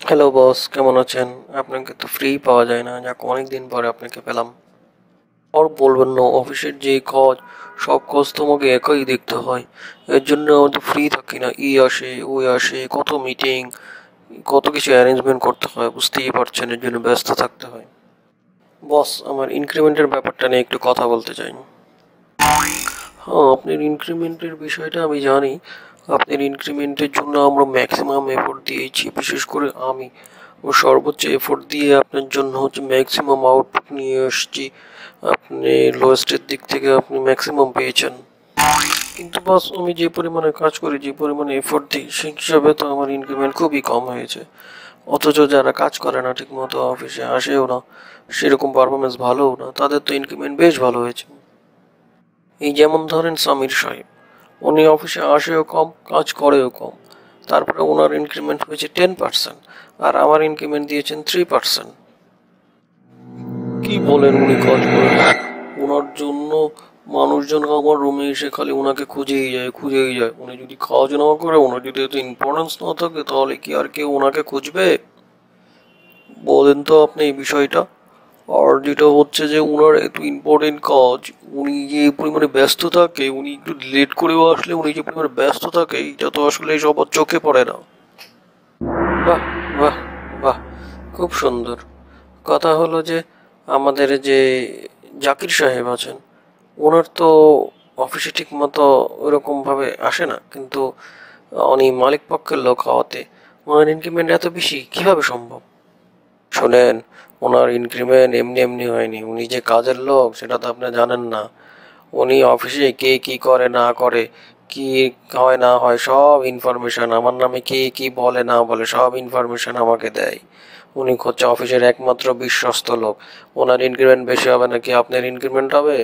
Hello boss, কেমন আছেন? আপনাকে তো ফ্রি পাওয়া যায় না, যাক অনেক দিন পরে আপনাকে পেলাম। আর বলবেন না, অফিসের যে কাজ, সব কাজ তোমাকে একাই দেখতে হয়। এর জন্য আমাদের ফ্রি থাকি না, আসে ওই আসে, কত মিটিং, কত কিছু অ্যারেঞ্জমেন্ট করতে হয়, বুঝতেই পারছেন, এর জন্য ব্যস্ত থাকতে হয়। বস, আমার ইনক্রিমেন্টের ব্যাপারটা নিয়ে একটু কথা বলতে চাই। হ্যাঁ, আপনার ইনক্রিমেন্টের বিষয়টা আমি জানি। আপনার ইনক্রিমেন্টের জন্য আমরা ম্যাক্সিমাম এফোর্ট দিয়েছি, বিশেষ করে আমি ও সর্বোচ্চ এফোর্ট দিয়ে আপনার জন্য ম্যাক্সিমাম আউটপুট নিয়ে এসেছি। আপনি লোয়েস্টের দিক থেকে আপনি ম্যাক্সিমাম পেয়েছেন। কিন্তু বস, আমি যে পরিমাণে কাজ করি, যে পরিমাণে এফোর্ট দিই, সেই হিসাবে তো আমার ইনক্রিমেন্ট খুবই কম হয়েছে। অথচ যারা কাজ করে না, ঠিক মতো অফিসে আসেও না, সেরকম পারফরমেন্স ভালোও না, তাদের তো ইনক্রিমেন্ট বেশ ভালো হয়েছে। এই যেমন ধরেন সামির সাহেব, উনি অফিসে আসেও কম, কাজ করেও কম, তারপরে ওনার ইনক্রিমেন্ট হয়েছে 10%, আর আমার ইনক্রিমেন্ট দিয়েছেন 3%। কি বলেন, উনি কাজ করেন? ওনার জন্য মানুষজন আমার রুমে এসে খালি ওনাকে খুঁজেই যায়। উনি যদি কাজ না করে, ওনার যদি এত ইম্পর্টেন্স না থাকে, তাহলে কি আর কেউ ওনাকে খুঁজবে? বলেন তো আপনি এই বিষয়টা। আর যেটা হচ্ছে যে উনার এত ইম্পর্টেন্ট কাজ, উনি যে পরিমাণে ব্যস্ত থাকে, উনি একটু লেট করেও আসলে উনি যে পরিমাণে ব্যস্ত থাকে, এটা তো আসলে সবার চোখে পড়ে না। বাহ, বাহ, বাহ, খুব সুন্দর। কথা হলো যে আমাদের যে জাকির সাহেব আছেন, ওনার তো অফিসে ঠিক মতো ওরকম ভাবে আসে না, কিন্তু উনি মালিক পক্ষের লোক হওয়াতে ওনার ইনক্রিমেন্ট এত বেশি কিভাবে সম্ভব? শোনেন, ওনার ইনক্রিমেন্ট এমনি এমনি হয়নি। উনি যে কাজের লোক সেটা তো আপনি জানেন না। উনি অফিসে কে কি করে না করে, কি হয় না হয়, সব ইনফরমেশন আমার নামে, কে কি বলে না বলে, সব ইনফরমেশন আমাকে দেয়। উনি হচ্ছে অফিসের একমাত্র বিশ্বস্ত লোক। ওনার ইনক্রিমেন্ট বেশি হবে নাকি আপনার ইনক্রিমেন্ট হবে?